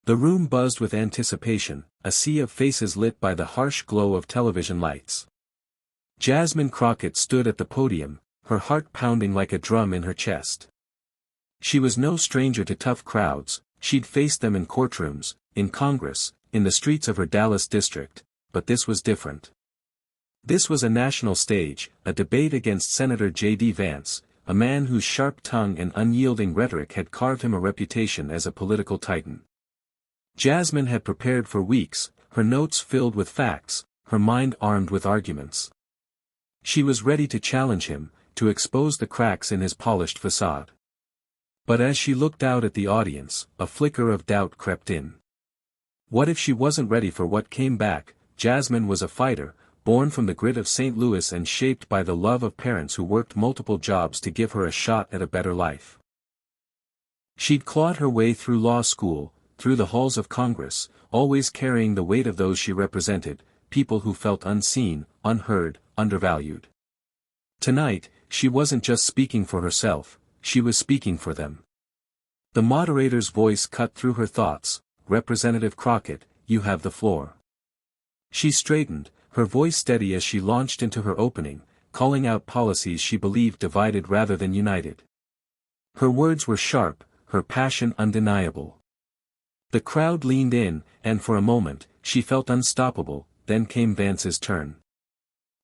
The room buzzed with anticipation, a sea of faces lit by the harsh glow of television lights. Jasmine Crockett stood at the podium, her heart pounding like a drum in her chest. She was no stranger to tough crowds, she'd faced them in courtrooms, in Congress, in the streets of her Dallas district, but this was different. This was a national stage, a debate against Senator J.D. Vance, a man whose sharp tongue and unyielding rhetoric had carved him a reputation as a political titan. Jasmine had prepared for weeks, her notes filled with facts, her mind armed with arguments. She was ready to challenge him, to expose the cracks in his polished facade. But as she looked out at the audience, a flicker of doubt crept in. What if she wasn't ready for what came back? Jasmine was a fighter, born from the grit of St. Louis and shaped by the love of parents who worked multiple jobs to give her a shot at a better life. She'd clawed her way through law school, through the halls of Congress, always carrying the weight of those she represented, people who felt unseen, unheard, undervalued. Tonight, she wasn't just speaking for herself, she was speaking for them. The moderator's voice cut through her thoughts. "Representative Crockett, you have the floor." She straightened, her voice steady as she launched into her opening, calling out policies she believed divided rather than united. Her words were sharp, her passion undeniable. The crowd leaned in, and for a moment, she felt unstoppable. Then came Vance's turn.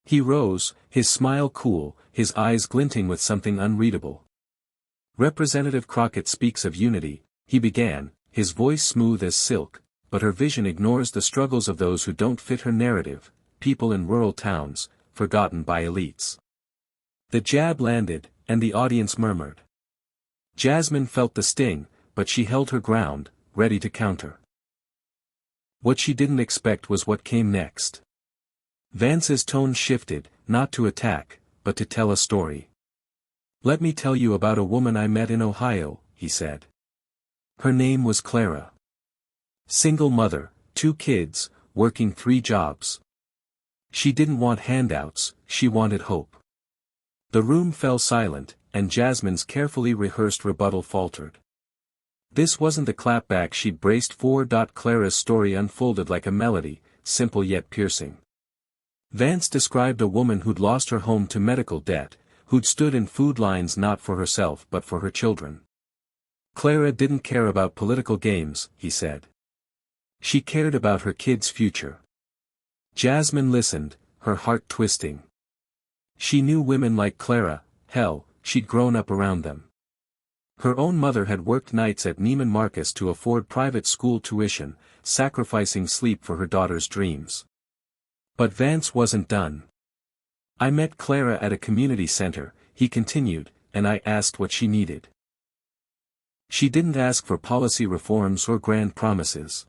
He rose, his smile cool, his eyes glinting with something unreadable. "Representative Crockett speaks of unity," he began, his voice smooth as silk, but her vision ignores the struggles of those who don't fit her narrative, people in rural towns, forgotten by elites. The jab landed, and the audience murmured. Jasmine felt the sting, but she held her ground, ready to counter. What she didn't expect was what came next. Vance's tone shifted, not to attack, but to tell a story. "Let me tell you about a woman I met in Ohio," he said. Her name was Clara. Single mother, 2 kids, working 3 jobs. She didn't want handouts, she wanted hope. The room fell silent, and Jasmine's carefully rehearsed rebuttal faltered. This wasn't the clapback she'd braced for. Clara's story unfolded like a melody, simple yet piercing. Vance described a woman who'd lost her home to medical debt, who'd stood in food lines not for herself but for her children. Clara didn't care about political games, he said. She cared about her kids' future. Jasmine listened, her heart twisting. She knew women like Clara, hell, she'd grown up around them. Her own mother had worked nights at Neiman Marcus to afford private school tuition, sacrificing sleep for her daughter's dreams. But Vance wasn't done. "I met Clara at a community center," he continued, "and I asked what she needed. She didn't ask for policy reforms or grand promises.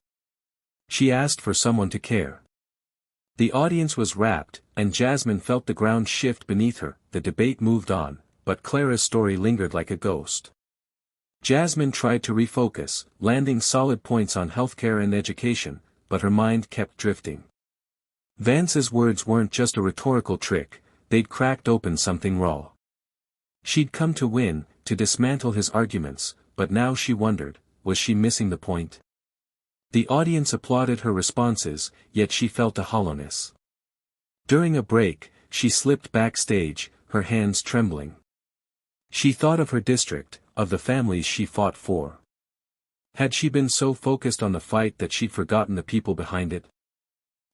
She asked for someone to care." The audience was rapt, and Jasmine felt the ground shift beneath her. The debate moved on, but Clara's story lingered like a ghost. Jasmine tried to refocus, landing solid points on healthcare and education, but her mind kept drifting. Vance's words weren't just a rhetorical trick, they'd cracked open something raw. She'd come to win, to dismantle his arguments, but now she wondered, was she missing the point? The audience applauded her responses, yet she felt a hollowness. During a break, she slipped backstage, her hands trembling. She thought of her district, of the families she fought for. Had she been so focused on the fight that she'd forgotten the people behind it?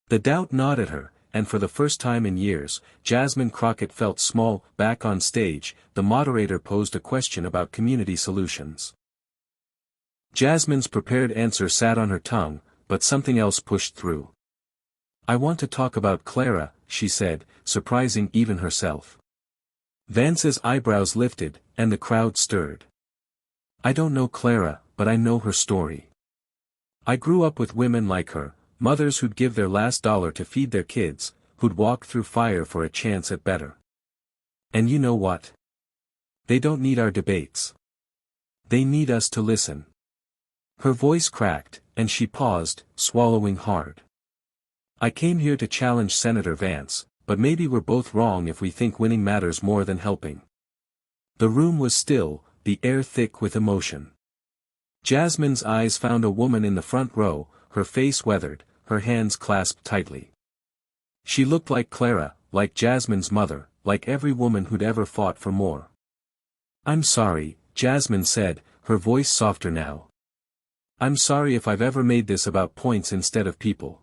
The doubt gnawed at her, and for the first time in years, Jasmine Crockett felt small. Back on stage, the moderator posed a question about community solutions. Jasmine's prepared answer sat on her tongue, but something else pushed through. "I want to talk about Clara," she said, surprising even herself. Vance's eyebrows lifted, and the crowd stirred. "I don't know Clara, but I know her story. I grew up with women like her, mothers who'd give their last dollar to feed their kids, who'd walk through fire for a chance at better. And you know what? They don't need our debates. They need us to listen." Her voice cracked, and she paused, swallowing hard. "I came here to challenge Senator Vance, but maybe we're both wrong if we think winning matters more than helping." The room was still, the air thick with emotion. Jasmine's eyes found a woman in the front row, her face weathered, her hands clasped tightly. She looked like Clara, like Jasmine's mother, like every woman who'd ever fought for more. "I'm sorry," Jasmine said, her voice softer now. "I'm sorry if I've ever made this about points instead of people."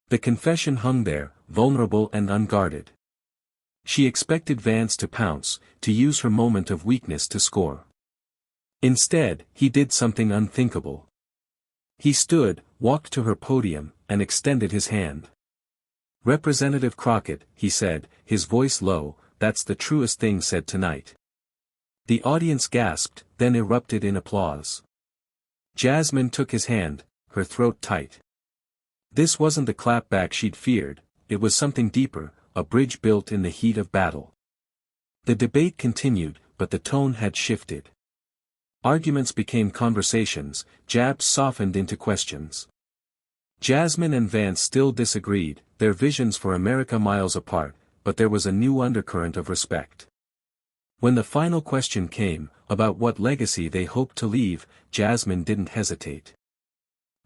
The confession hung there, vulnerable and unguarded. She expected Vance to pounce, to use her moment of weakness to score. Instead, he did something unthinkable. He stood, walked to her podium, and extended his hand. "Representative Crockett," he said, his voice low, "that's the truest thing said tonight." The audience gasped, then erupted in applause. Jasmine took his hand, her throat tight. This wasn't the clapback she'd feared, it was something deeper, a bridge built in the heat of battle. The debate continued, but the tone had shifted. Arguments became conversations, jabs softened into questions. Jasmine and Vance still disagreed, their visions for America miles apart, but there was a new undercurrent of respect. When the final question came, about what legacy they hoped to leave, Jasmine didn't hesitate.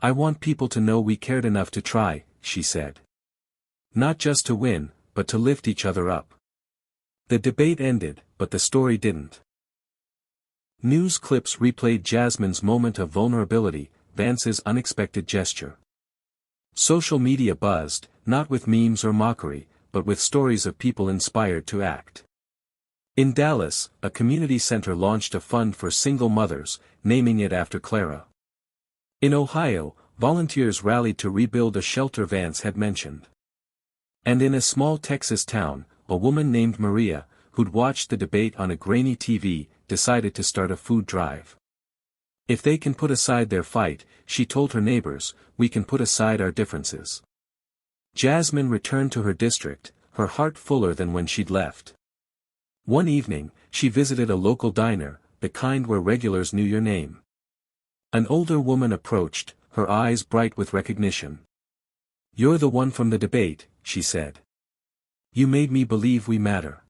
"I want people to know we cared enough to try," she said. "Not just to win, but to lift each other up." The debate ended, but the story didn't. News clips replayed Jasmine's moment of vulnerability, Vance's unexpected gesture. Social media buzzed, not with memes or mockery, but with stories of people inspired to act. In Dallas, a community center launched a fund for single mothers, naming it after Clara. In Ohio, volunteers rallied to rebuild a shelter Vance had mentioned. And in a small Texas town, a woman named Maria, who'd watched the debate on a grainy TV, decided to start a food drive. "If they can put aside their fight," she told her neighbors, "we can put aside our differences." Jasmine returned to her district, her heart fuller than when she'd left. One evening, she visited a local diner, the kind where regulars knew your name. An older woman approached, her eyes bright with recognition. "You're the one from the debate," she said. "You made me believe we matter."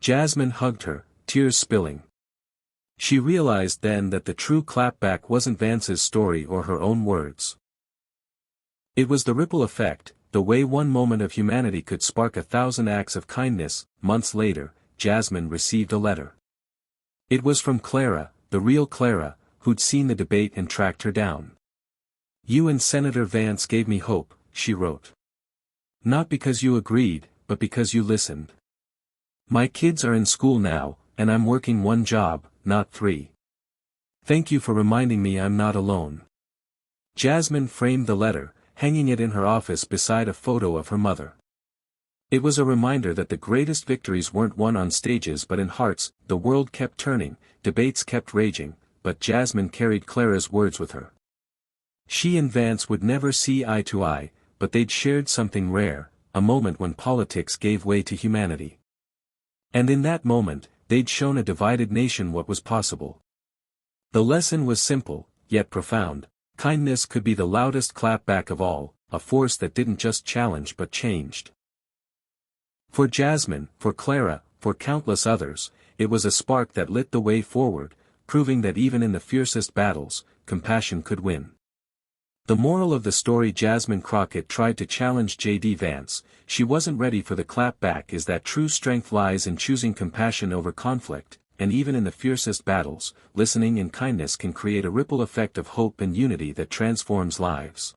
Jasmine hugged her, tears spilling. She realized then that the true clapback wasn't Vance's story or her own words. It was the ripple effect, the way one moment of humanity could spark 1,000 acts of kindness. Months later, Jasmine received a letter. It was from Clara, the real Clara, who'd seen the debate and tracked her down. "You and Senator Vance gave me hope," she wrote. "Not because you agreed, but because you listened. My kids are in school now, and I'm working one job, not 3. Thank you for reminding me I'm not alone." Jasmine framed the letter, hanging it in her office beside a photo of her mother. It was a reminder that the greatest victories weren't won on stages but in hearts. The world kept turning, debates kept raging, but Jasmine carried Clara's words with her. She and Vance would never see eye to eye, but they'd shared something rare, a moment when politics gave way to humanity. And in that moment, they'd shown a divided nation what was possible. The lesson was simple, yet profound. Kindness could be the loudest clapback of all, a force that didn't just challenge but changed. For Jasmine, for Clara, for countless others, it was a spark that lit the way forward, proving that even in the fiercest battles, compassion could win. The moral of the story: Jasmine Crockett tried to challenge J.D. Vance. She wasn't ready for the clapback. Is that true strength lies in choosing compassion over conflict, and even in the fiercest battles, listening and kindness can create a ripple effect of hope and unity that transforms lives.